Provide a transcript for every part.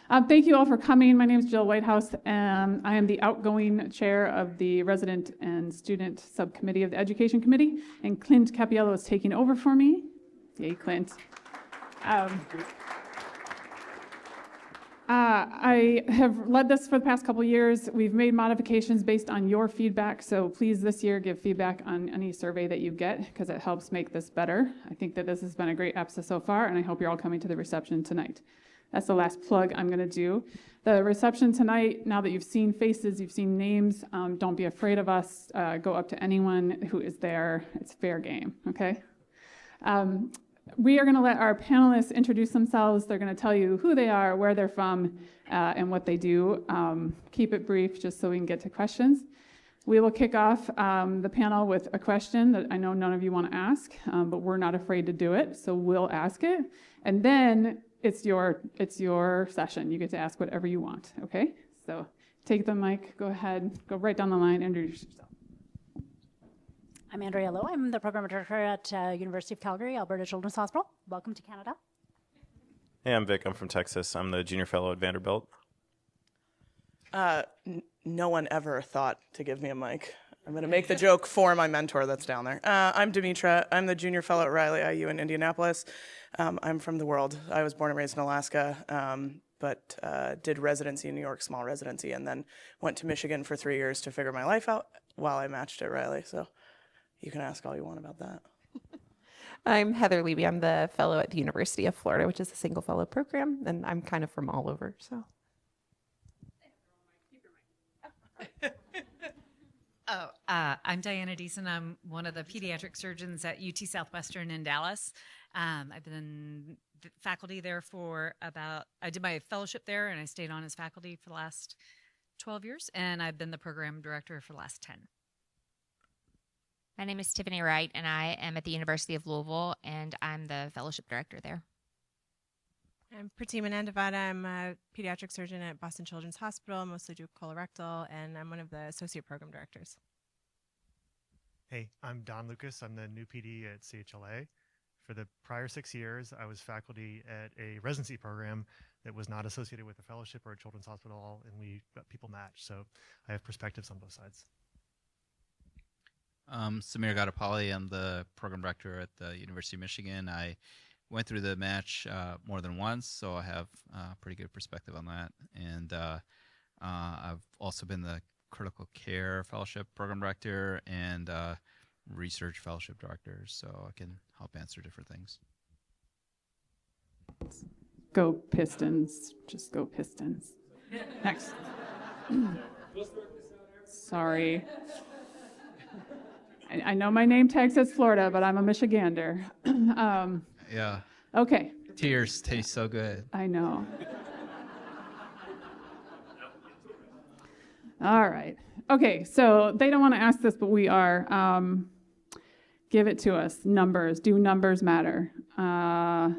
Thank you all for coming. My name is Jill Whitehouse, and I am the outgoing chair of the Resident and Student Subcommittee of the Education Committee, and Clint Capiello is taking over for me. Yay, Clint. I have led this for the past couple years. We've made modifications based on your feedback, so please this year give feedback on any survey that you get because it helps make this better. I think that this has been a great episode so far, and I hope you're all coming to the reception tonight. That's the last plug I'm going to do. The reception tonight, now that you've seen faces, you've seen names, don't be afraid of us. Go up to anyone who is there. It's fair game, okay? We are going to let our panelists introduce themselves. They're going to tell you who they are, where they're from, and what they do. Keep it brief just so we can get to questions. We will kick off the panel with a question that I know none of you want to ask, but we're not afraid to do it, so we'll ask it. And then it's your session. You get to ask whatever you want, okay? So take the mic, go ahead, go right down the line, introduce yourself. I'm Andrea Lowe. I'm the program director at University of Calgary, Alberta Children's Hospital. Welcome to Canada. Hey, I'm Vic. I'm from Texas. I'm the junior fellow at Vanderbilt. No one ever thought to give me a mic. I'm going to make the joke for my mentor that's down there. I'm Demetra. I'm the junior fellow at Riley IU in Indianapolis. I'm from the world. I was born and raised in Alaska, but did residency in New York, small residency, and then went to Michigan for 3 years to figure my life out while I matched at Riley. So you can ask all you want about that. I'm Heather Levy. I'm the fellow at the University of Florida, which is a single fellow program, and I'm kind of from all over, so. I'm Diana Deason. I'm one of the pediatric surgeons at UT Southwestern in Dallas. I've been faculty there I did my fellowship there and I stayed on as faculty for the last 12 years, and I've been the program director for the last 10. My name is Tiffany Wright, and I am at the University of Louisville, and I'm the fellowship director there. I'm Pratima Nandavada. I'm a pediatric surgeon at Boston Children's Hospital, mostly do colorectal, and I'm one of the associate program directors. Hey, I'm Don Lucas. I'm the new PD at CHLA. For the prior 6 years, I was faculty at a residency program that was not associated with a fellowship or a children's hospital, and we got people matched, so I have perspectives on both sides. Samir Gadapali. I'm the program director at the University of Michigan. I went through the match more than once, so I have a pretty good perspective on that. And I've also been the critical care fellowship program director and research fellowship director, so I can help answer different things. Go Pistons. Just go Pistons. Next. Sorry. I know my name tag says Florida, but I'm a Michigander. Yeah. Okay. Tears taste so good. I know. All right. Okay, so they don't want to ask this, but we are. Give it to us. Numbers. Do numbers matter? I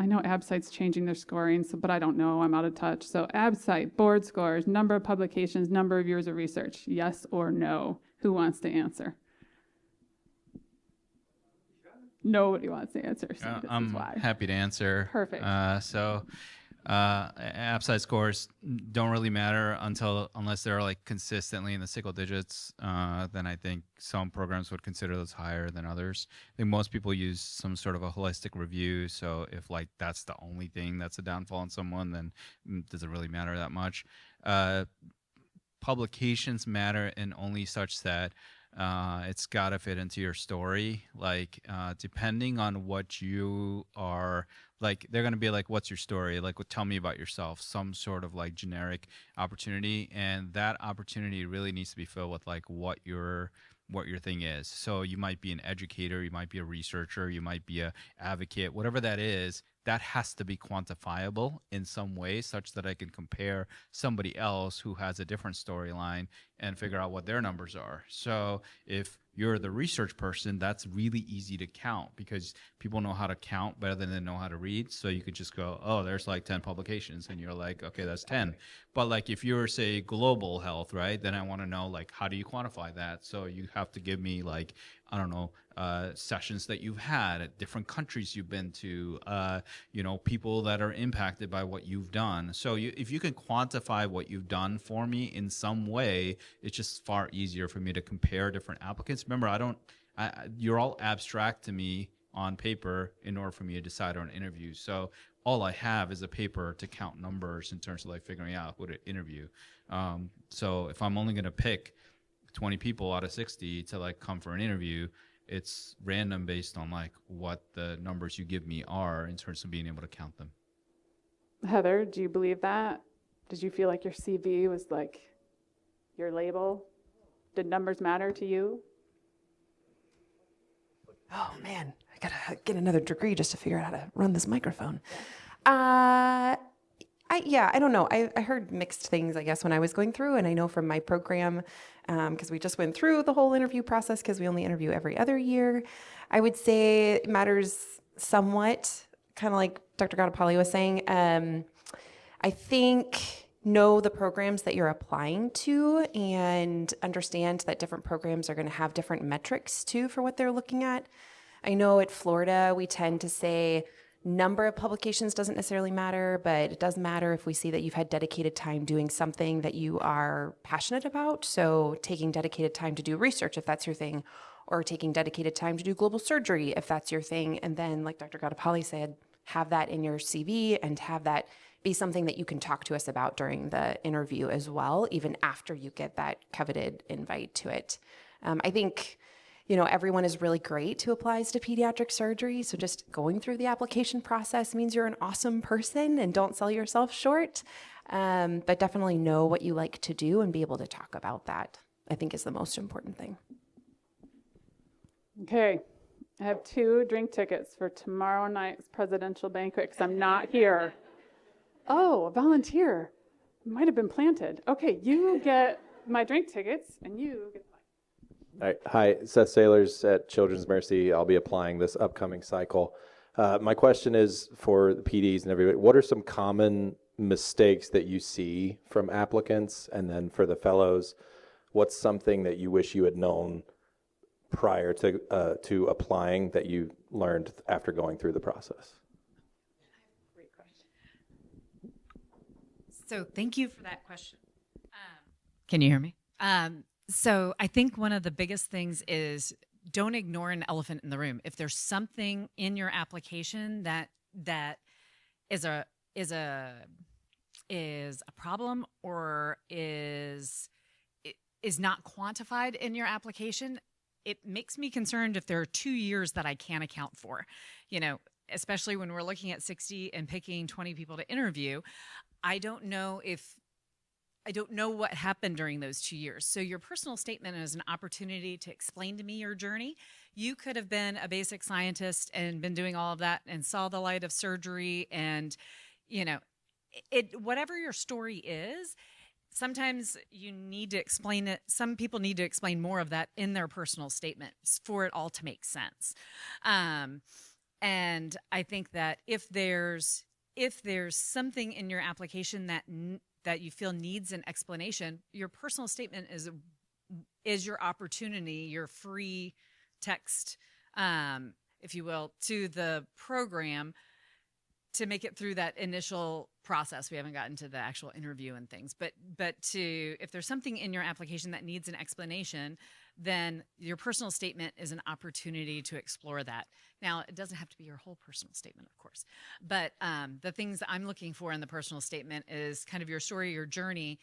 know AbSite's changing their scoring, but I don't know. I'm out of touch. So AbSite, board scores, number of publications, number of years of research. Yes or no? Who wants to answer? Nobody wants to answer. So I'm happy to answer. Perfect. AbSite scores don't really matter unless they're like consistently in the single digits. Then I think some programs would consider those higher than others. I think most people use some sort of a holistic review. So if like that's the only thing that's a downfall in someone, then does it really matter that much? Publications matter in only such that it's got to fit into your story. Like, depending on what you are, like, they're going to be like, what's your story? Like, tell me about yourself, some sort of like generic opportunity. And that opportunity really needs to be filled with like what your thing is. So you might be an educator, you might be a researcher, you might be a advocate, whatever that is. That has to be quantifiable in some way such that I can compare somebody else who has a different storyline and figure out what their numbers are. So if you're the research person, that's really easy to count because people know how to count better than they know how to read. So you could just go, oh, there's like 10 publications, and you're like, okay, that's 10. But like if you're, say, global health, right, then I want to know, like, how do you quantify that? So you have to give me like I don't know, sessions that you've had at different countries you've been to, people that are impacted by what you've done. So if you can quantify what you've done for me in some way, it's just far easier for me to compare different applicants. Remember, you're all abstract to me on paper in order for me to decide on an interview. So all I have is a paper to count numbers in terms of like figuring out who to interview. So if I'm only going to pick 20 people out of 60 to like come for an interview, it's random based on like what the numbers you give me are in terms of being able to count them. Heather, do you believe that? Did you feel like your CV was like your label? Did numbers matter to you? Oh man, I gotta get another degree just to figure out how to run this microphone. I don't know. I heard mixed things, I guess, when I was going through, and I know from my program, because we just went through the whole interview process because we only interview every other year. I would say it matters somewhat, kind of like Dr. Gattapali was saying. I think know the programs that you're applying to and understand that different programs are going to have different metrics too for what they're looking at. I know at Florida, we tend to say number of publications doesn't necessarily matter, but it does matter if we see that you've had dedicated time doing something that you are passionate about. So taking dedicated time to do research, if that's your thing, or taking dedicated time to do global surgery, if that's your thing. And then, like Dr. Gattapali said, have that in your CV and have that be something that you can talk to us about during the interview as well, even after you get that coveted invite to it. I think, everyone is really great who applies to pediatric surgery. So just going through the application process means you're an awesome person, and don't sell yourself short. But definitely know what you like to do and be able to talk about that, I think, is the most important thing. Okay. I have 2 drink tickets for tomorrow night's presidential banquet because I'm not here. Oh, a volunteer. Might have been planted. Okay, you get my drink tickets and you get mine. All right. Hi, Seth Sailors at Children's Mercy. I'll be applying this upcoming cycle. My question is for the PDs and everybody, what are some common mistakes that you see from applicants? And then for the fellows, what's something that you wish you had known prior to applying that you learned after going through the process? So thank you for that question. Can you hear me? So I think one of the biggest things is don't ignore an elephant in the room. If there's something in your application that is a problem or is not quantified in your application, it makes me concerned if there are 2 years that I can't account for, especially when we're looking at 60 and picking 20 people to interview. I don't know what happened during those 2 years. So your personal statement is an opportunity to explain to me your journey. You could have been a basic scientist and been doing all of that and saw the light of surgery and, whatever your story is, sometimes you need to explain it. Some people need to explain more of that in their personal statement for it all to make sense. And I think that if there's something in your application that you feel needs an explanation, your personal statement is your opportunity, your free text, if you will, to the program to make it through that initial process. We haven't gotten to the actual interview and things, but if there's something in your application that needs an explanation, then your personal statement is an opportunity to explore that. Now, it doesn't have to be your whole personal statement, of course, but the things that I'm looking for in the personal statement is kind of your story, your journey,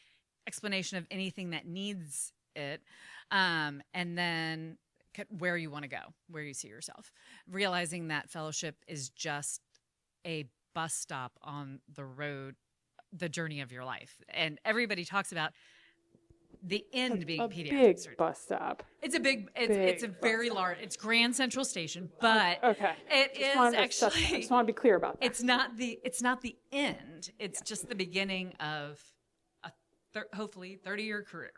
explanation of anything that needs it, and then where you want to go, where you see yourself, realizing that fellowship is just a bus stop on the road, the journey of your life. And everybody talks about the end being pediatric big surgery. Bus stop. It's a very large, it's Grand Central Station, but okay. it is actually, I just want to be clear about that. it's not the end. It's just the beginning of a hopefully 30-year career.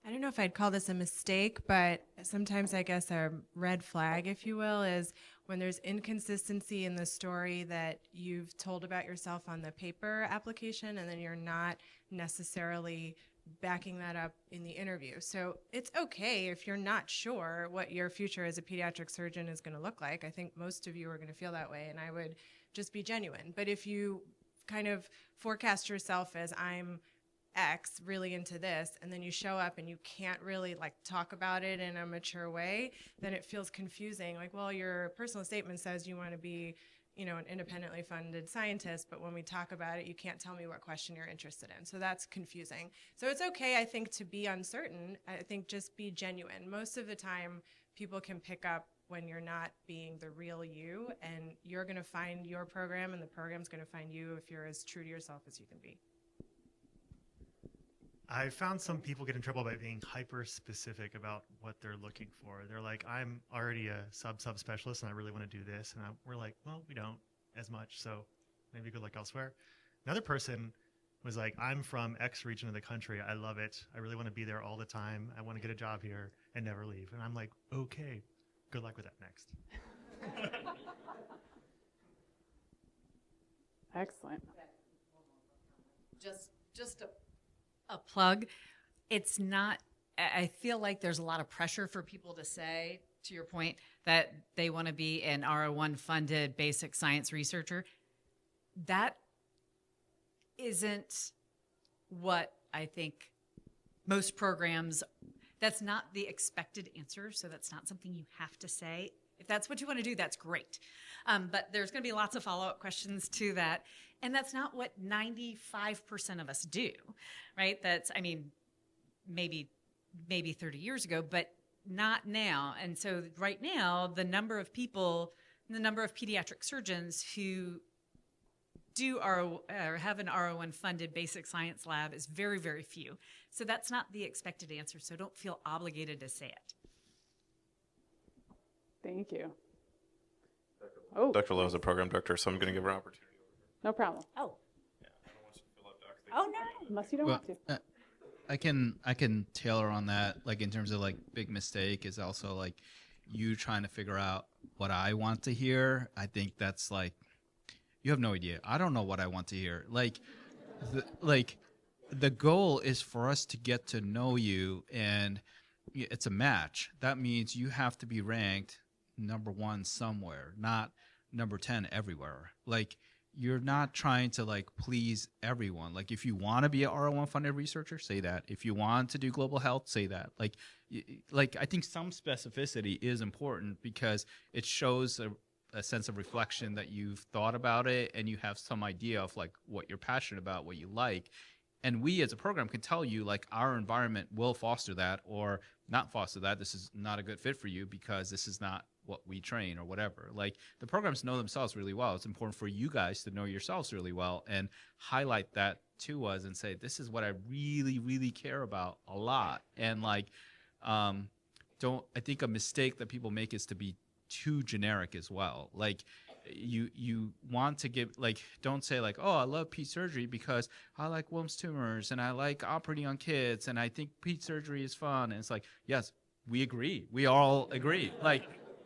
I don't know if I'd call this a mistake, but sometimes I guess a red flag, if you will, is when there's inconsistency in the story that you've told about yourself on the paper application, and then you're not necessarily backing that up in the interview. So it's okay if you're not sure what your future as a pediatric surgeon is going to look like. I think most of you are going to feel that way, and I would just be genuine. But if you kind of forecast yourself as I'm X, really into this, and then you show up and you can't really like talk about it in a mature way, then it feels confusing. Like, well, your personal statement says you want to be, you know, an independently funded scientist, but when we talk about it, you can't tell me what question you're interested in. So that's confusing. So it's okay, I think, to be uncertain. I think just be genuine. Most of the time, people can pick up when you're not being the real you, and you're going to find your program, and the program's going to find you if you're as true to yourself as you can be. I found some people get in trouble by being hyper specific about what they're looking for. They're like, I'm already a subspecialist and I really want to do this. And we're like, well, we don't as much. So maybe go look elsewhere. Another person was like, I'm from X region of the country. I love it. I really want to be there all the time. I want to get a job here and never leave. And I'm like, okay, good luck with that next. Excellent. Just a plug. It's not, I feel like there's a lot of pressure for people to say, to your point, that they want to be an R01 funded basic science researcher. That isn't what I think most programs, that's not the expected answer. So that's not something you have to say. If that's what you want to do, that's great. But there's going to be lots of follow-up questions to that. And that's not what 95% of us do, right? That's, I mean, maybe 30 years ago, but not now. And so right now, the number of people, the number of pediatric surgeons who do or have an R01 funded basic science lab is very, very few. So that's not the expected answer. So don't feel obligated to say it. Thank you. Oh, Dr. Lowe is a program director, so I'm going to give her an opportunity. no problem. Oh. Yeah, I don't want you to fill out docs. Oh, no. Unless you don't Well, want to. I can tailor on that. Like in terms of like big mistake is also like you trying to figure out what I want to hear. I think that's like you have no idea. I don't know what I want to hear. Like the goal is for us to get to know you, and it's a match. That means you have to be ranked number 1 somewhere, not number 10 everywhere. Like you're not trying to like please everyone. Like if you want to be an R01 funded researcher, say that. If you want to do global health, say that. Like I think some specificity is important because it shows a sense of reflection that you've thought about it and you have some idea of like what you're passionate about, what you like. And we as a program can tell you like our environment will foster that or not foster that. This is not a good fit for you because this is not what we train or whatever. Like the programs know themselves really well. It's important for you guys to know yourselves really well and highlight that to us and say, this is what I really, really care about a lot. And like, I think a mistake that people make is to be too generic as well. Like you want to give, like, don't say like, oh, I love peds surgery because I like Wilms tumors and I like operating on kids and I think peds surgery is fun. And it's like, yes, we agree. We all agree. Like,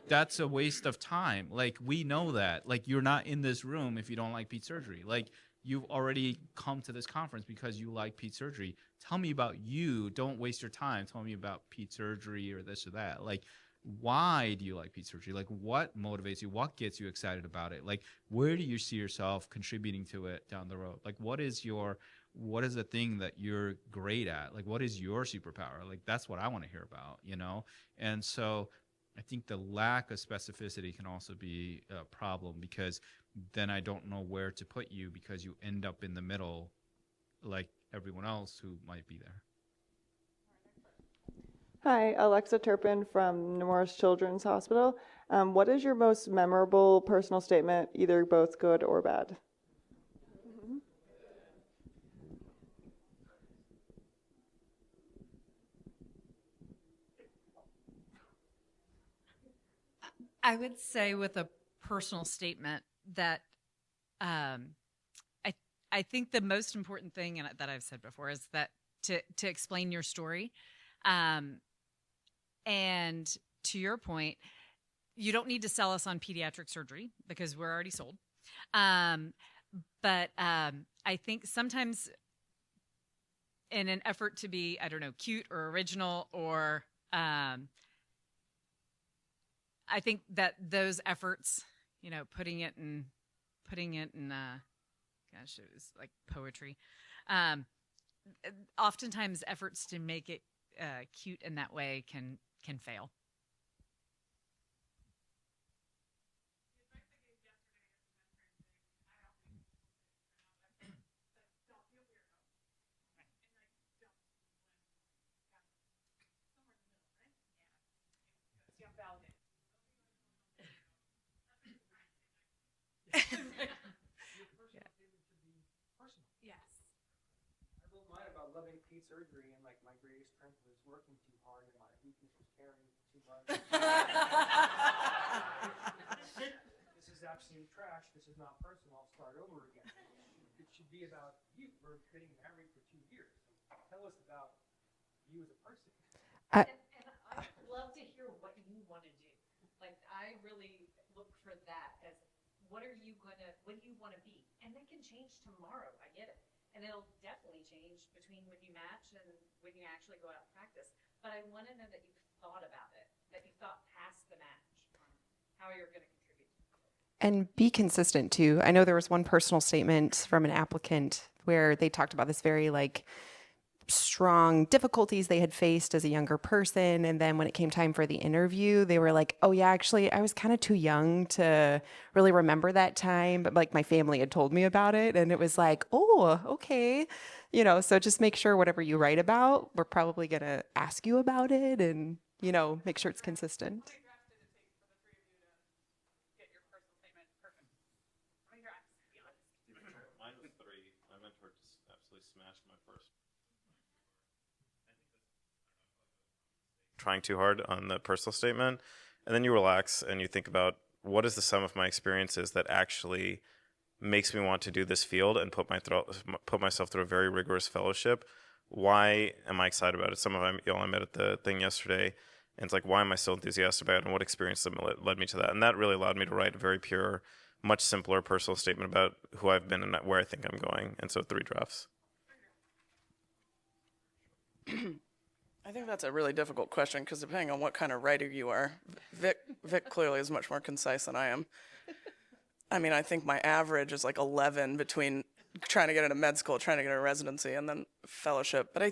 that's a waste of time. Like, we know that. Like, you're not in this room if you don't like peds surgery. Like, you've already come to this conference because you like peds surgery. Tell me about you. Don't waste your time. Tell me about peds surgery or this or that. Like, why do you like peds surgery? Like, what motivates you? What gets you excited about it? Like, where do you see yourself contributing to it down the road? Like, what is the thing that you're great at? Like, what is your superpower? Like, that's what I want to hear about, you know? And so I think the lack of specificity can also be a problem because then I don't know where to put you because you end up in the middle like everyone else who might be there. Hi, Alexa Turpin from Nemours Children's Hospital. What is your most memorable personal statement, either both good or bad? I would say with a personal statement that I think the most important thing, and that I've said before, is that to explain your story. And to your point, you don't need to sell us on pediatric surgery because we're already sold. But I think sometimes in an effort to be, I don't know, cute or original or I think that those efforts, you know, putting it in gosh, it was like poetry. Oftentimes efforts to make it cute in that way can fail. Loving Pete surgery, and like my greatest strength was working too hard and my weakness was caring too much. This is absolute trash. This is not personal. I'll start over again. It should be about you. We're getting married for 2 years. Tell us about you as a person. And I'd love to hear what you want to do. Like, I really look for that as what do you want to be? And that can change tomorrow. I get it. And it'll definitely change between when you match and when you actually go out and practice. But I want to know that you've thought about it, that you've thought past the match, how you're going to contribute. And be consistent too. I know there was one personal statement from an applicant where they talked about this very like strong difficulties they had faced as a younger person. And then when it came time for the interview, they were like, oh yeah, actually I was kind of too young to really remember that time. But like my family had told me about it and it was like, oh, okay. You know, so just make sure whatever you write about, we're probably going to ask you about it and, you know, make sure it's consistent. Mine was 3. My mentor just absolutely smashed my first. Trying too hard on the personal statement, and then you relax and you think about what is the sum of my experiences that actually makes me want to do this field and put myself through a very rigorous fellowship. Why am I excited about it? Some of y'all I met at the thing yesterday, and it's like, why am I so enthusiastic about it, and what experience led me to that? And that really allowed me to write a very pure, much simpler personal statement about who I've been and where I think I'm going. And so 3 drafts. I think that's a really difficult question because depending on what kind of writer you are, Vic clearly is much more concise than I am. I mean, I think my average is like 11 between trying to get into med school, trying to get into residency, and then fellowship. But I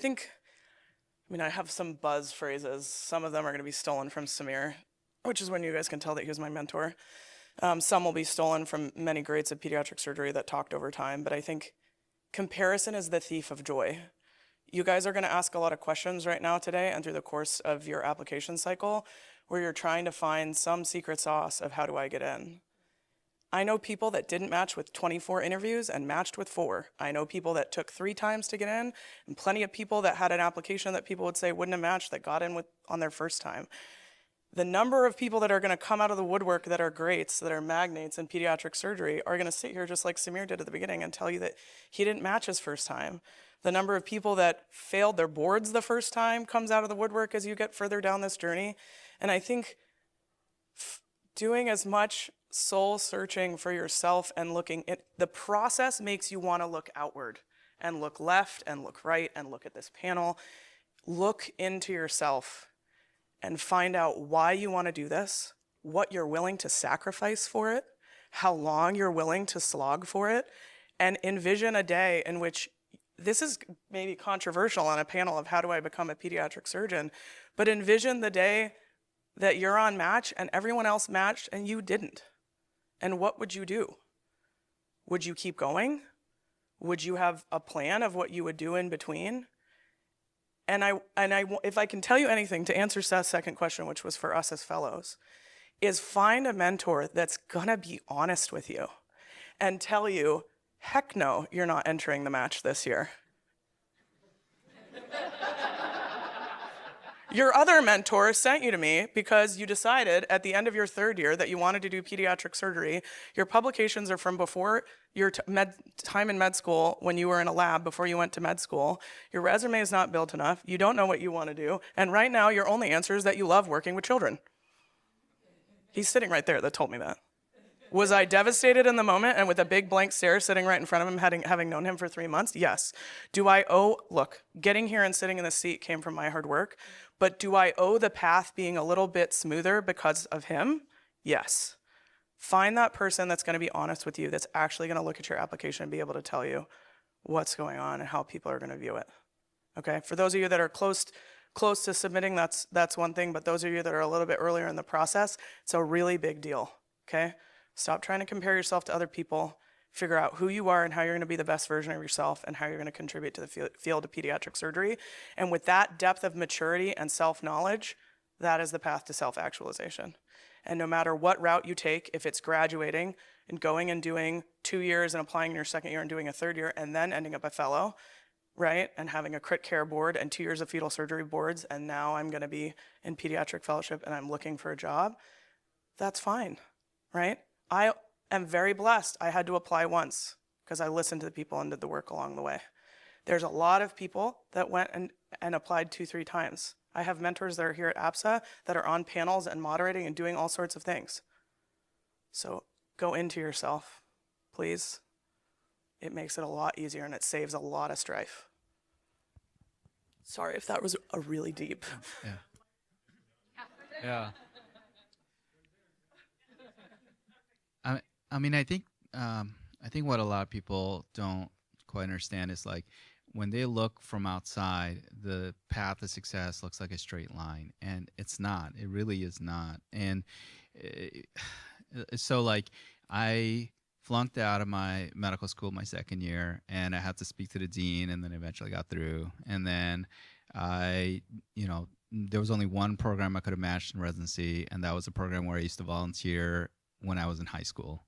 I have some buzz phrases. Some of them are going to be stolen from Samir, which is when you guys can tell that he was my mentor. Some will be stolen from many greats of pediatric surgery that talked over time. But I think comparison is the thief of joy. You guys are going to ask a lot of questions right now today and through the course of your application cycle where you're trying to find some secret sauce of how do I get in. I know people that didn't match with 24 interviews and matched with 4. I know people that took 3 times to get in, and plenty of people that had an application that people would say wouldn't have matched that got in on their first time. The number of people that are going to come out of the woodwork that are greats, that are magnates in pediatric surgery, are going to sit here just like Samir did at the beginning and tell you that he didn't match his first time. The number of people that failed their boards the first time comes out of the woodwork as you get further down this journey. And I think doing as much soul searching for yourself and the process makes you want to look outward and look left and look right and look at this panel. Look into yourself and find out why you want to do this, what you're willing to sacrifice for it, how long you're willing to slog for it, and envision a day in which this is maybe controversial on a panel of how do I become a pediatric surgeon, but envision the day that you're on match and everyone else matched and you didn't. And what would you do? Would you keep going? Would you have a plan of what you would do in between? And if I can tell you anything to answer Seth's second question, which was for us as fellows, is find a mentor that's gonna be honest with you and tell you, heck no, you're not entering the match this year. Your other mentor sent you to me because you decided at the end of your 3rd year that you wanted to do pediatric surgery. Your publications are from before your time in med school when you were in a lab before you went to med school. Your resume is not built enough. You don't know what you want to do. And right now, your only answer is that you love working with children. He's sitting right there that told me that. Was I devastated in the moment and with a big blank stare sitting right in front of him, having known him for 3 months? Yes. Do I owe, look, getting here and sitting in the seat came from my hard work, but do I owe the path being a little bit smoother because of him? Yes. Find that person that's going to be honest with you, that's actually going to look at your application and be able to tell you what's going on and how people are going to view it. Okay? For those of you that are close to submitting, that's one thing, but those of you that are a little bit earlier in the process, it's a really big deal. Okay? Stop trying to compare yourself to other people. Figure out who you are and how you're going to be the best version of yourself and how you're going to contribute to the field of pediatric surgery. And with that depth of maturity and self-knowledge, that is the path to self-actualization. And no matter what route you take, if it's graduating and going and doing 2 years and applying in your second year and doing a third year and then ending up a fellow, right, and having a crit care board and 2 years of fetal surgery boards, and now I'm going to be in pediatric fellowship and I'm looking for a job, that's fine, right? I am very blessed. I had to apply once because I listened to the people and did the work along the way. There's a lot of people that went and applied 2-3 times. I have mentors that are here at APSA that are on panels and moderating and doing all sorts of things. So go into yourself, please. It makes it a lot easier and it saves a lot of strife. Sorry if that was a really deep. Yeah. I mean, I think what a lot of people don't quite understand is like when they look from outside, the path to success looks like a straight line, and it's not. It really is not. And so, like, I flunked out of my medical school my second year, and I had to speak to the dean, and then eventually got through. And then there was only one program I could have matched in residency, and that was a program where I used to volunteer when I was in high school.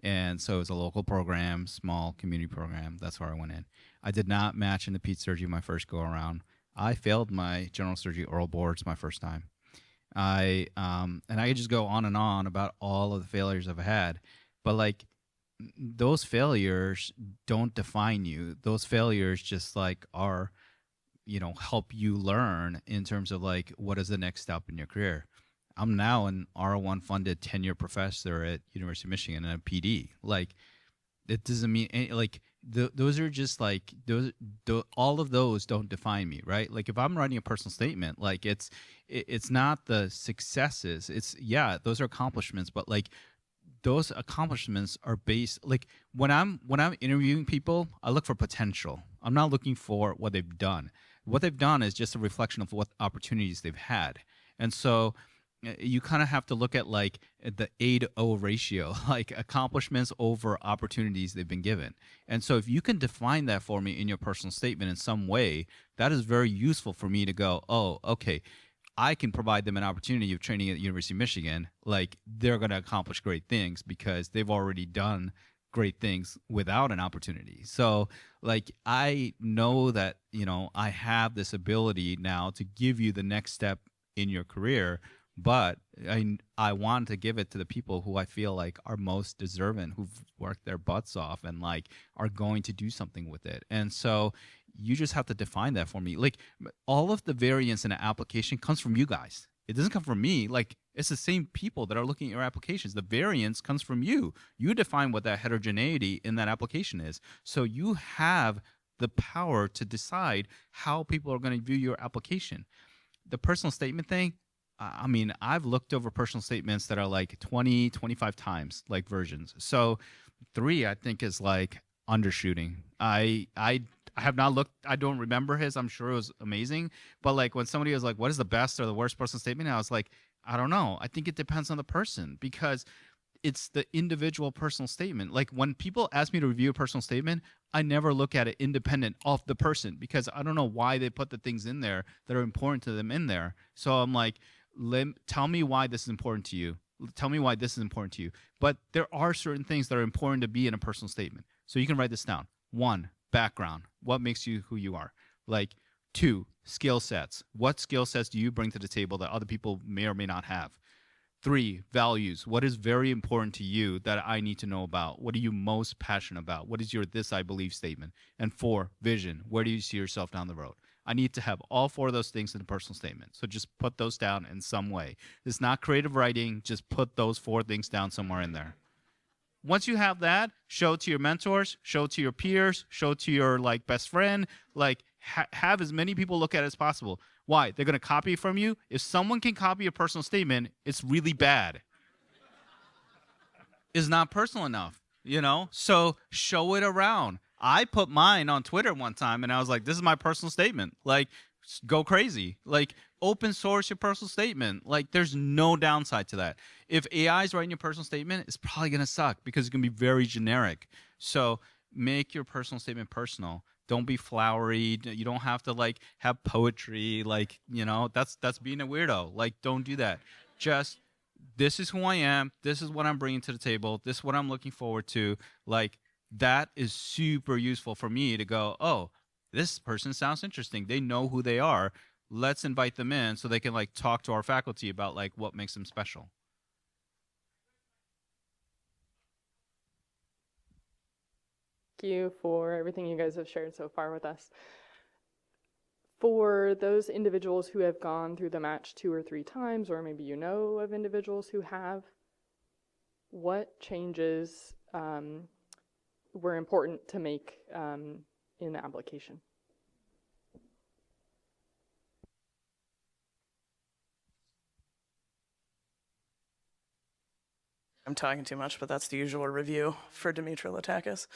And so it was a local program, small community program. That's where I went in. I did not match into ped surgery my first go around. I failed my general surgery oral boards my first time. And I could just go on and on about all of the failures I've had. But like those failures don't define you. Those failures just like are, help you learn in terms of like what is the next step in your career. I'm now an R01 funded 10-year professor at University of Michigan and a PD. Like, it doesn't mean those are just like all of those don't define me, right? Like if I'm writing a personal statement, like it's not the successes. It's those are accomplishments, but like those accomplishments are based like when I'm interviewing people, I look for potential. I'm not looking for what they've done. What they've done is just a reflection of what opportunities they've had, and so you kind of have to look at like the A to O ratio, like accomplishments over opportunities they've been given. And so if you can define that for me in your personal statement in some way, that is very useful for me to go, oh, okay, I can provide them an opportunity of training at the University of Michigan. Like they're going to accomplish great things because they've already done great things without an opportunity. So like I know that, I have this ability now to give you the next step in your career. But I want to give it to the people who I feel like are most deserving, who've worked their butts off and like are going to do something with it. And so you just have to define that for me. Like all of the variance in an application comes from you guys. It doesn't come from me. Like it's the same people that are looking at your applications. The variance comes from you. You define what that heterogeneity in that application is. So you have the power to decide how people are going to view your application. The personal statement thing, I mean, I've looked over personal statements that are like 20, 25 times, like versions. So 3, I think, is like undershooting. I have not looked. I don't remember his. I'm sure it was amazing. But like when somebody was like, what is the best or the worst personal statement? I was like, I don't know. I think it depends on the person because it's the individual personal statement. Like when people ask me to review a personal statement, I never look at it independent of the person because I don't know why they put the things in there that are important to them in there. So I'm like, tell me why this is important to you. Tell me why this is important to you. But there are certain things that are important to be in a personal statement. So you can write this down. 1, background. What makes you who you are? Like 2, skill sets. What skill sets do you bring to the table that other people may or may not have? 3, values. What is very important to you that I need to know about? What are you most passionate about? What is your this I believe statement? And 4, vision. Where do you see yourself down the road? I need to have all 4 of those things in the personal statement. So just put those down in some way. It's not creative writing. Just put those 4 things down somewhere in there. Once you have that, show it to your mentors, show it to your peers, show it to your like best friend, like have as many people look at it as possible. Why? They're going to copy from you. If someone can copy a personal statement, it's really bad. It's not personal enough, you know? So show it around. I put mine on Twitter one time and I was like, this is my personal statement. Like, go crazy. Like, open source your personal statement. Like, there's no downside to that. If AI is writing your personal statement, it's probably going to suck because it's going to be very generic. So make your personal statement personal. Don't be flowery. You don't have to like have poetry. Like, you know, that's being a weirdo. Like, don't do that. Just, this is who I am. This is what I'm bringing to the table. This is what I'm looking forward to. Like, that is super useful for me to go, oh, this person sounds interesting. They know who they are. Let's invite them in so they can like talk to our faculty about like what makes them special. Thank you for everything you guys have shared so far with us. For those individuals who have gone through the match 2 or 3 times, or maybe you know of individuals who have, what changes were important to make in the application? I'm talking too much, but that's the usual review for Dimitra Latakis.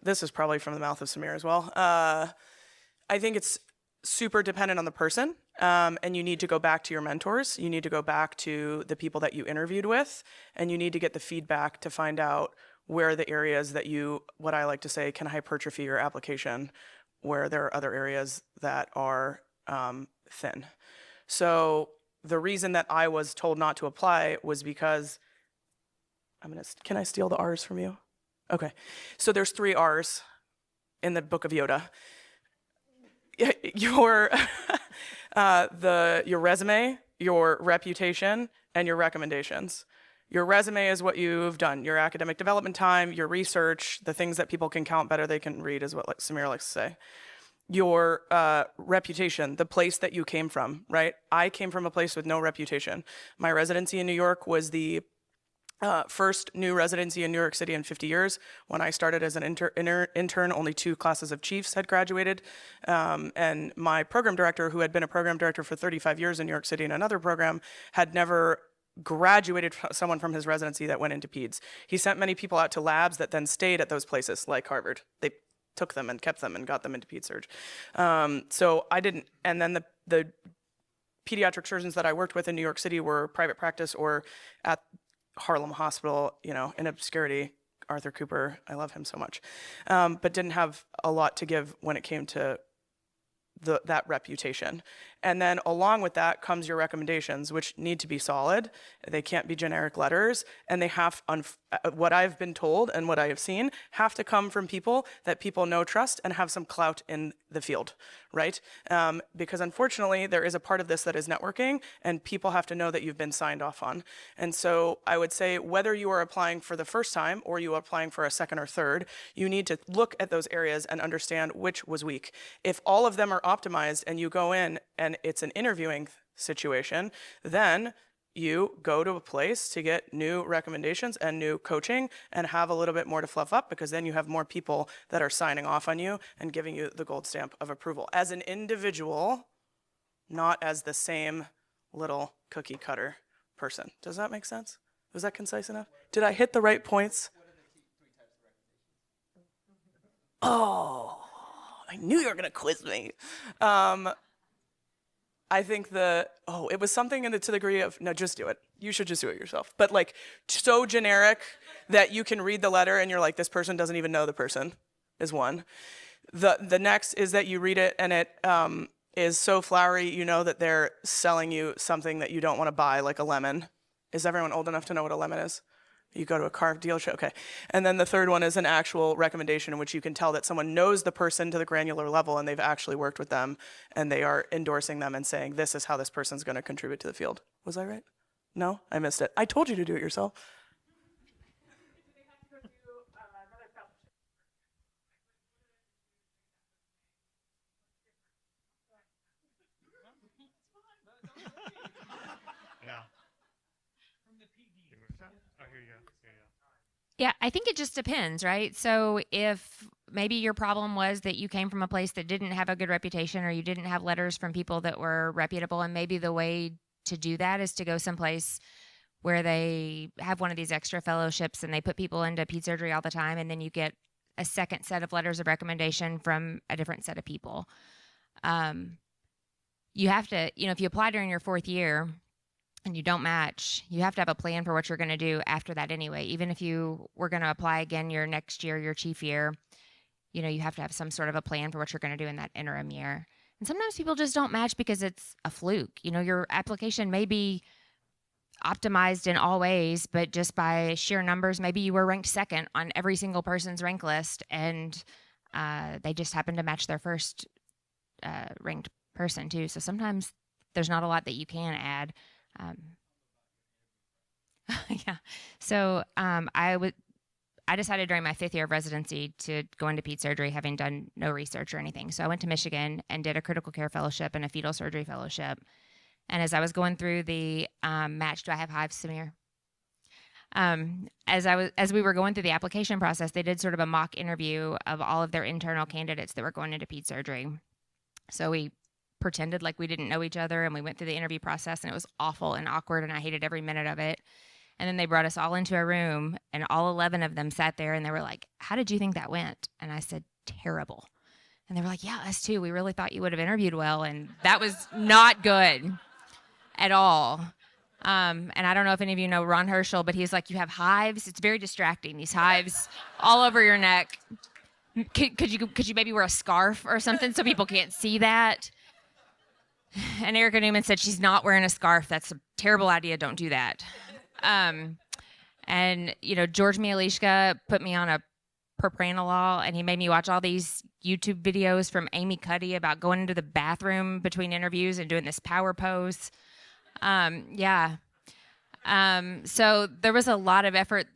This is probably from the mouth of Samir as well. I think it's super dependent on the person, and you need to go back to your mentors. You need to go back to the people that you interviewed with, and you need to get the feedback to find out where are the areas that you, what I like to say, can hypertrophy your application, where there are other areas that are thin. So the reason that I was told not to apply was because, can I steal the R's from you? Okay, so there's 3 R's in the Book of Yoda. Your resume, your reputation, and your recommendations. Your resume is what you've done, your academic development time, your research, the things that people can count better they can read is what like Samir likes to say. Your reputation, the place that you came from, right? I came from a place with no reputation. My residency in New York was the first new residency in New York City in 50 years. When I started as an intern, only 2 classes of chiefs had graduated. And my program director, who had been a program director for 35 years in New York City in another program, had never graduated someone from his residency that went into peds. He sent many people out to labs that then stayed at those places, like Harvard. They took them and kept them and got them into ped surg. So I didn't, and then the pediatric surgeons that I worked with in New York City were private practice or at Harlem Hospital, you know, in obscurity. Arthur Cooper, I love him so much, but didn't have a lot to give when it came to that reputation. And then along with that comes your recommendations, which need to be solid. They can't be generic letters, and they have, what I've been told and what I have seen, have to come from people that people know, trust, and have some clout in the field, right? Because unfortunately, there is a part of this that is networking, and people have to know that you've been signed off on. And so I would say whether you are applying for the first time or you are applying for a second or third, you need to look at those areas and understand which was weak. If all of them are optimized and you go in and it's an interviewing situation, then you go to a place to get new recommendations and new coaching and have a little bit more to fluff up, because then you have more people that are signing off on you and giving you the gold stamp of approval as an individual, not as the same little cookie cutter person. Does that make sense? Was that concise enough? Did I hit the right points? Oh, I knew you were gonna quiz me. I think it was something to the degree of, no, just do it. You should just do it yourself. But like so generic that you can read the letter and you're like, this person doesn't even know the person, is one. The next is that you read it and it is so flowery, you know that they're selling you something that you don't want to buy, like a lemon. Is everyone old enough to know what a lemon is? You go to a car dealership, okay. And then the third one is an actual recommendation in which you can tell that someone knows the person to the granular level and they've actually worked with them and they are endorsing them and saying, this is how this person's gonna contribute to the field. Was I right? No? I missed it. I told you to do it yourself. Yeah. From the PD. Oh, here you go. Here you go. Yeah, I think it just depends, right? So if maybe your problem was that you came from a place that didn't have a good reputation or you didn't have letters from people that were reputable, and maybe the way to do that is to go someplace where they have one of these extra fellowships and they put people into ped surgery all the time, and then you get a second set of letters of recommendation from a different set of people. You have to, if you apply during your 4th year and you don't match, you have to have a plan for what you're going to do after that anyway. Even if you were going to apply again your next year, your chief year, you have to have some sort of a plan for what you're going to do in that interim year. And sometimes people just don't match because it's a fluke. Your application may be optimized in all ways, but just by sheer numbers, maybe you were ranked second on every single person's rank list, and they just happened to match their first ranked person too. So sometimes there's not a lot that you can add. Yeah. So I decided during my 5th year of residency to go into ped surgery, having done no research or anything. So I went to Michigan and did a critical care fellowship and a fetal surgery fellowship. And as I was going through the match, do I have hives, Samir? As we were going through the application process, they did sort of a mock interview of all of their internal candidates that were going into ped surgery. So we pretended like we didn't know each other, and we went through the interview process, and it was awful and awkward, and I hated every minute of it. And then they brought us all into a room, and all 11 of them sat there, and they were like, "How did you think that went?" And I said, "Terrible." And they were like, "Yeah, us too. We really thought you would have interviewed well." And that was not good at all. And I don't know if any of you know Ron Herschel, but he's like, "You have hives. It's very distracting. These hives all over your neck. Could you maybe wear a scarf or something so people can't see that?" And Erica Newman said, "She's not wearing a scarf. That's a terrible idea. Don't do that." And George Mialishka put me on a propranolol, and he made me watch all these YouTube videos from Amy Cuddy about going into the bathroom between interviews and doing this power pose. Yeah. So there was a lot of effort.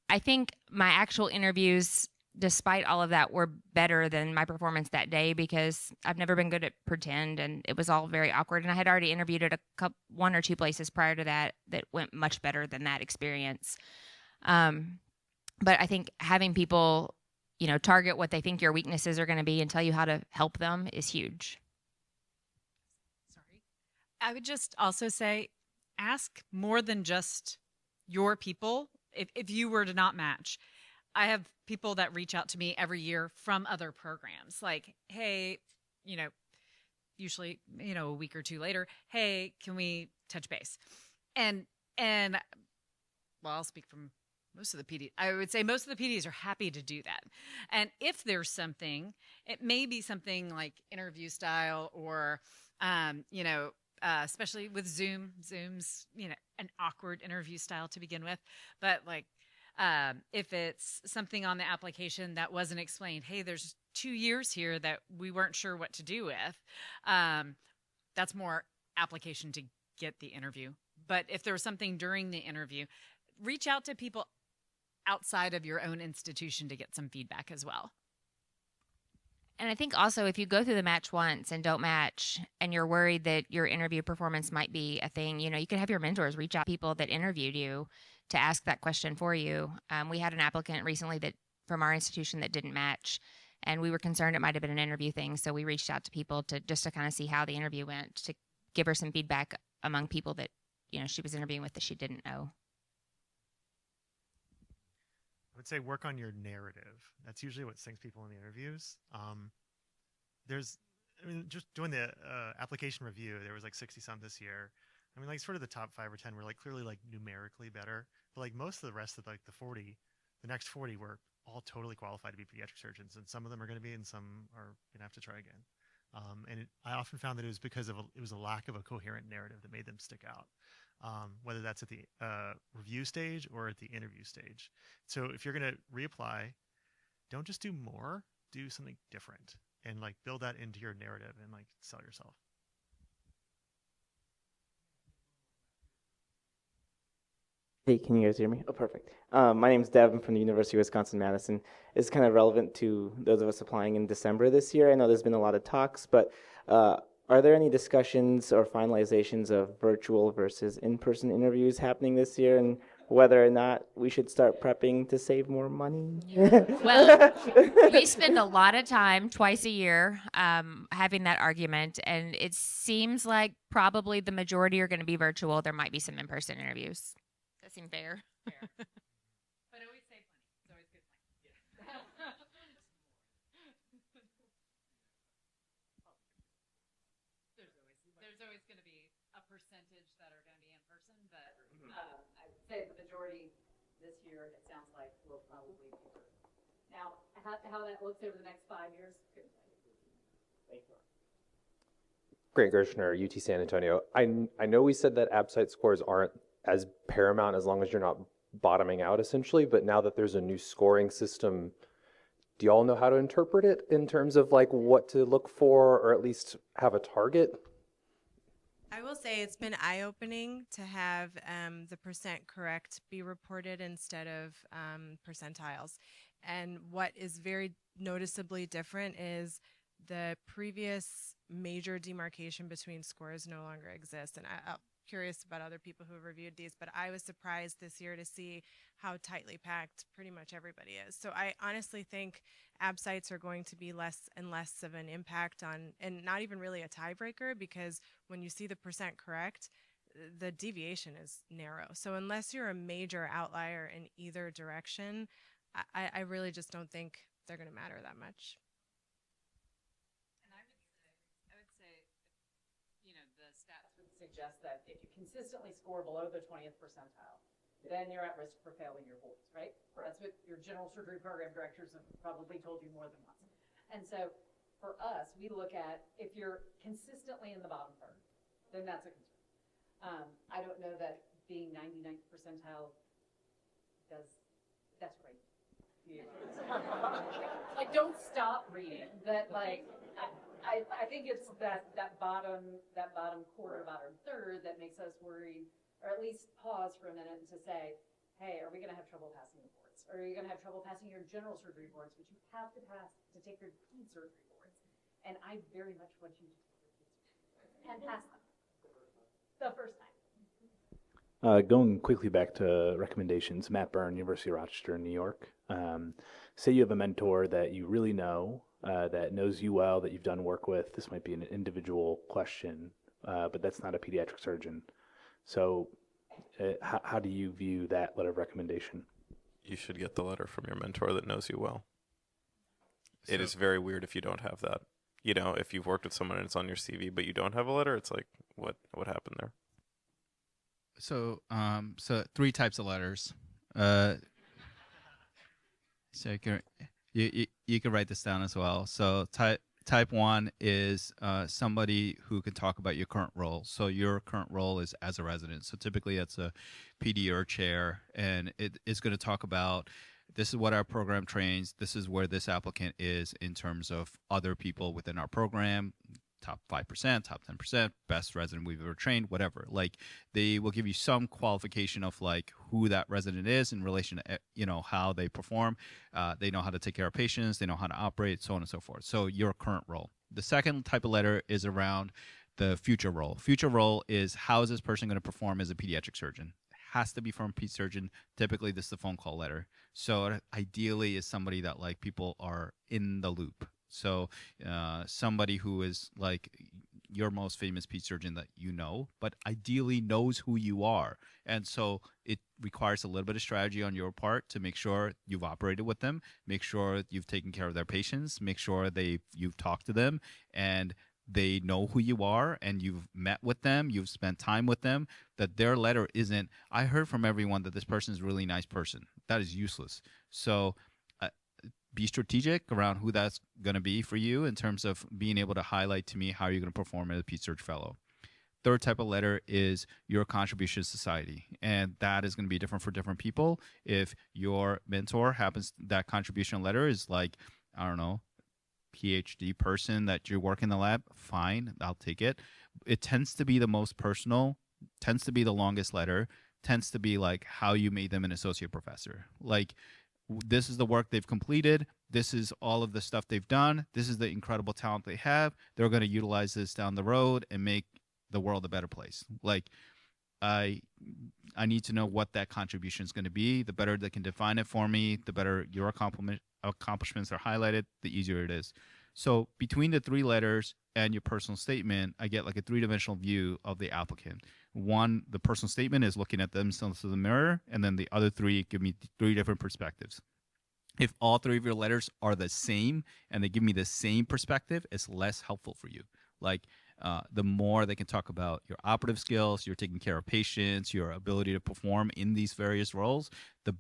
I think my actual interviews, despite all of that, were better than my performance that day because I've never been good at pretend, and it was all very awkward. And I had already interviewed at one or two places prior to that went much better than that experience. But I think having people, target what they think your weaknesses are going to be and tell you how to help them is huge. Sorry. I would just also say, ask more than just your people. If you were to not match, I have people that reach out to me every year from other programs, like, "Hey, usually, a week or two later, hey, can we touch base?" And well, I'll speak from most of the PDs. I would say most of the PDs are happy to do that. And if there's something, it may be something like interview style or, especially with Zoom's, an awkward interview style to begin with. But if it's something on the application that wasn't explained, hey, there's 2 years here that we weren't sure what to do with, that's more application to get the interview. But if there was something during the interview, reach out to people outside of your own institution to get some feedback as well. And I think also if you go through the match once and don't match and you're worried that your interview performance might be a thing, you can have your mentors reach out to people that interviewed you to ask that question for you. We had an applicant recently from our institution that didn't match, and we were concerned it might have been an interview thing. So we reached out to people to kind of see how the interview went, to give her some feedback among people that, she was interviewing with that she didn't know. I would say work on your narrative. That's usually what sinks people in the interviews. Just doing the application review, there was 60 some this year. Sort of the top 5 or 10 were clearly numerically better, but most of the rest of the next 40 were all totally qualified to be pediatric surgeons, and some of them are going to be, and some are going to have to try again. I often found that it was because it was a lack of a coherent narrative that made them stick out. Whether that's at the review stage or at the interview stage. So if you're going to reapply, don't just do more, do something different and build that into your narrative and sell yourself. Hey, can you guys hear me? Oh, perfect. My name's Dev. I'm from the University of Wisconsin-Madison. It's kind of relevant to those of us applying in December this year. I know there's been a lot of talks, but are there any discussions or finalizations of virtual versus in-person interviews happening this year? And whether or not we should start prepping to save more money. Well, we spend a lot of time twice a year having that argument, and it seems like probably the majority are going to be virtual. There might be some in-person interviews. Does that seem fair? But always save money. It's always good money. There's always going to be a percentage that are going to be in person, but I would say the majority this year, it sounds like, will probably be paper. Now, how that looks over the next 5 years, good. Thank you. Grant Gershner, UT San Antonio. I know we said that ABSITE scores aren't as paramount as long as you're not bottoming out, essentially, but now that there's a new scoring system, do you all know how to interpret it in terms of like what to look for, or at least have a target? I will say it's been eye-opening to have the percent correct be reported instead of percentiles. And what is very noticeably different is the previous major demarcation between scores no longer exists. And I'm curious about other people who have reviewed these, but I was surprised this year to see how tightly packed pretty much everybody is. So I honestly think ABSITEs are going to be less and less of an impact on, and not even really a tiebreaker, because when you see the percent correct, the deviation is narrow. So unless you're a major outlier in either direction, I really just don't think they're going to matter that much. And I would say, you know, the stats would suggest that if you consistently score below the 20th percentile, then you're at risk for failing your boards, right? That's what your general surgery program directors have probably told you more than once. And so for us, we look at if you're consistently in the bottom third, then that's a concern. I don't know that being 99th percentile that's great. Yeah. Like, don't stop reading. That, like, I think it's that bottom quarter, bottom third that makes us worried, or at least pause for a minute to say, hey, are we going to have trouble passing the boards? Or are you going to have trouble passing your general surgery boards, which you have to pass to take your ped surgery boards? And I very much want you to take your ped surgery boards and pass them the first time. Going quickly back to recommendations, Matt Byrne, University of Rochester, New York. Say you have a mentor that you really know, that knows you well, that you've done work with. This might be an individual question, but that's not a pediatric surgeon. So how do you view that letter of recommendation? You should get the letter from your mentor that knows you well. It is very weird if you don't have that. You know, if you've worked with someone and it's on your CV, but you don't have a letter, it's like, what happened there? So 3 types of letters. So you can write this down as well. So type 1 is somebody who can talk about your current role. So your current role is as a resident. So typically that's a PD or chair, and it is going to talk about, this is what our program trains. This is where this applicant is in terms of other people within our program. Top 5%, top 10%, best resident we've ever trained, whatever. Like, they will give you some qualification of like who that resident is in relation to, you know, how they perform. They know how to take care of patients. They know how to operate, so on and so forth. So your current role. The second type of letter is around the future role. Future role is, how is this person going to perform as a pediatric surgeon? Has to be from a ped surgeon. Typically, this is the phone call letter. So ideally is somebody that like people are in the loop. So somebody who is like your most famous ped surgeon that you know, but ideally knows who you are. And so it requires a little bit of strategy on your part to make sure you've operated with them, make sure you've taken care of their patients, make sure you've talked to them and they know who you are and you've met with them, you've spent time with them, that their letter isn't, I heard from everyone that this person is a really nice person. That is useless. So be strategic around who that's going to be for you in terms of being able to highlight to me how you're going to perform as a ped surg fellow. Third type of letter is your contribution to society, and that is going to be different for different people. If your mentor happens, that contribution letter is like, I don't know, PhD person that you work in the lab, fine, I'll take it. It tends to be the most personal, tends to be the longest letter, tends to be like how you made them an associate professor. Like, this is the work they've completed. This is all of the stuff they've done. This is the incredible talent they have. They're going to utilize this down the road and make the world a better place. Like, I need to know what that contribution is going to be. The better they can define it for me, the better your accomplishments are highlighted, the easier it is. So between the 3 letters and your personal statement, I get like a 3-dimensional view of the applicant. One, the personal statement is looking at themselves in the mirror, and then the other 3 give me 3 different perspectives. If all 3 of your letters are the same and they give me the same perspective, it's less helpful for you. Like the more they can talk about your operative skills, your taking care of patients, your ability to perform in these various roles, the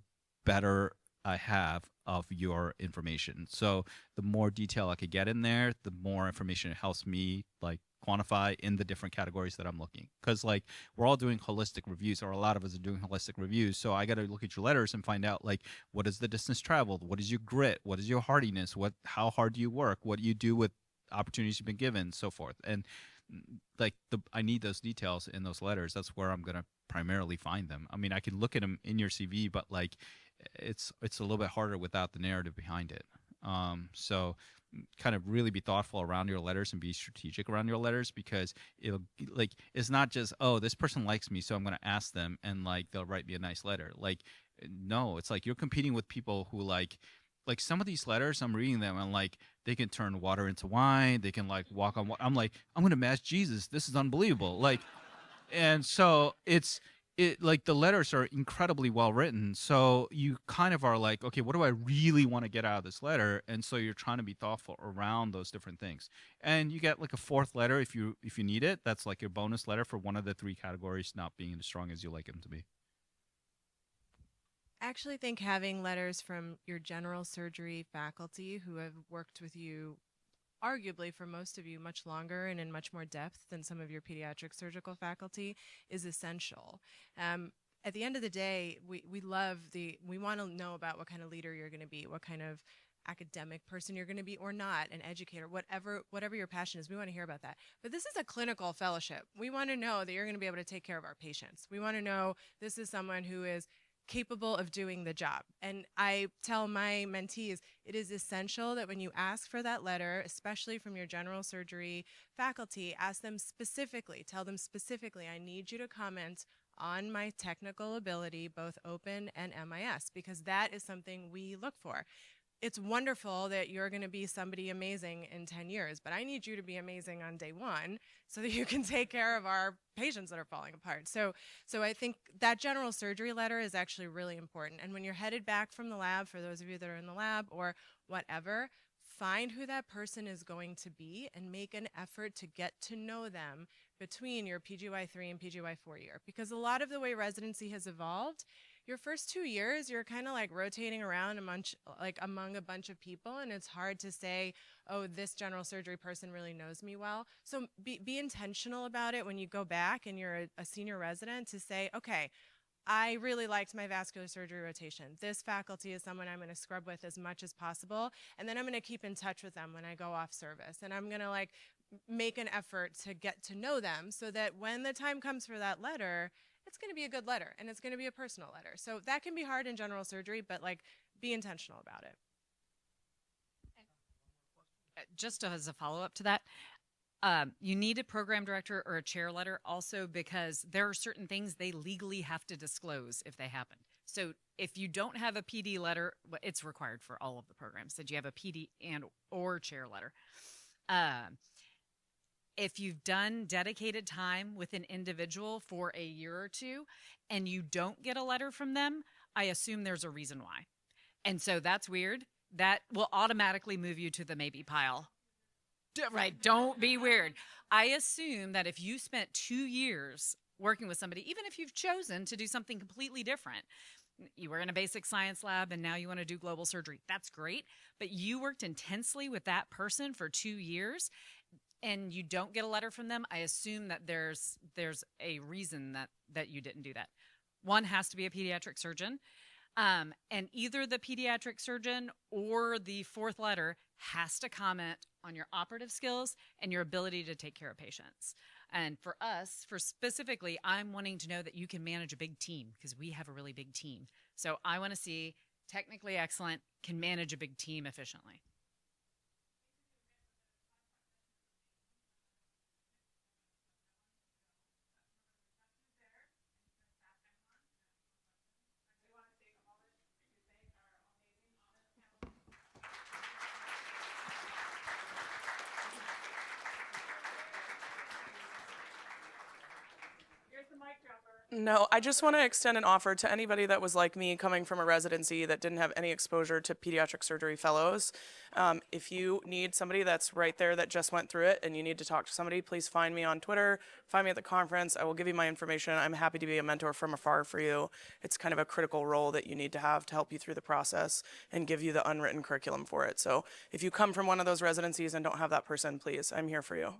better I have of your information. So the more detail I could get in there, the more information it helps me like quantify in the different categories that I'm looking. Because like we're all doing holistic reviews, or a lot of us are doing holistic reviews. So I got to look at your letters and find out like what is the distance traveled, what is your grit, what is your hardiness, how hard do you work, what do you do with opportunities you've been given, so forth. And like I need those details in those letters. That's where I'm gonna primarily find them. I mean, I can look at them in your CV, but like it's a little bit harder without the narrative behind it. So kind of really be thoughtful around your letters and be strategic around your letters, because it'll like it's not just, oh, this person likes me, so I'm going to ask them and like they'll write me a nice letter. Like no, it's like you're competing with people who like some of these letters, I'm reading them and like they can turn water into wine, they can like walk on water. I'm like, I'm going to match Jesus. This is unbelievable. Like, and so it like the letters are incredibly well written, so you kind of are like, okay, what do I really want to get out of this letter? And so you're trying to be thoughtful around those different things, and you get like a 4th letter if you need it. That's like your bonus letter for one of the 3 categories not being as strong as you like them to be. I actually think having letters from your general surgery faculty who have worked with you arguably for most of you much longer and in much more depth than some of your pediatric surgical faculty is essential. At the end of the day, we want to know about what kind of leader you're going to be, what kind of academic person you're going to be or not, an educator, whatever your passion is. We want to hear about that. But this is a clinical fellowship. We want to know that you're going to be able to take care of our patients. We want to know this is someone who is capable of doing the job. And I tell my mentees, it is essential that when you ask for that letter, especially from your general surgery faculty, ask them specifically, tell them specifically, I need you to comment on my technical ability, both open and MIS, because that is something we look for. It's wonderful that you're going to be somebody amazing in 10 years, but I need you to be amazing on day 1 so that you can take care of our patients that are falling apart. So I think that general surgery letter is actually really important. And when you're headed back from the lab, for those of you that are in the lab or whatever, find who that person is going to be and make an effort to get to know them between your PGY3 and PGY4 year. Because a lot of the way residency has evolved, your first 2 years, you're kind of like rotating around among a bunch of people, and it's hard to say, oh, this general surgery person really knows me well. So be intentional about it when you go back and you're a senior resident to say, okay, I really liked my vascular surgery rotation. This faculty is someone I'm going to scrub with as much as possible, and then I'm going to keep in touch with them when I go off service, and I'm going to like make an effort to get to know them so that when the time comes for that letter, it's going to be a good letter and it's going to be a personal letter. So that can be hard in general surgery, but like be intentional about it. Just as a follow-up to that, you need a program director or a chair letter also, because there are certain things they legally have to disclose if they happen. So if you don't have a PD letter, it's required for all of the programs that you have a PD and or chair letter. If you've done dedicated time with an individual for a year or 2 and you don't get a letter from them, I assume there's a reason why. And so that's weird. That will automatically move you to the maybe pile. Right. Don't be weird. I assume that if you spent 2 years working with somebody, even if you've chosen to do something completely different, you were in a basic science lab and now you want to do global surgery, that's great. But you worked intensely with that person for 2 years and you don't get a letter from them, I assume that there's a reason that you didn't do that. One has to be a pediatric surgeon. And either the pediatric surgeon or the 4th letter has to comment on your operative skills and your ability to take care of patients. And for us, specifically, I'm wanting to know that you can manage a big team, because we have a really big team. So I want to see technically excellent, can manage a big team efficiently. No, I just want to extend an offer to anybody that was like me, coming from a residency that didn't have any exposure to pediatric surgery fellows. If you need somebody that's right there that just went through it and you need to talk to somebody, please find me on Twitter, find me at the conference. I will give you my information. I'm happy to be a mentor from afar for you. It's kind of a critical role that you need to have to help you through the process and give you the unwritten curriculum for it. So if you come from one of those residencies and don't have that person, please, I'm here for you.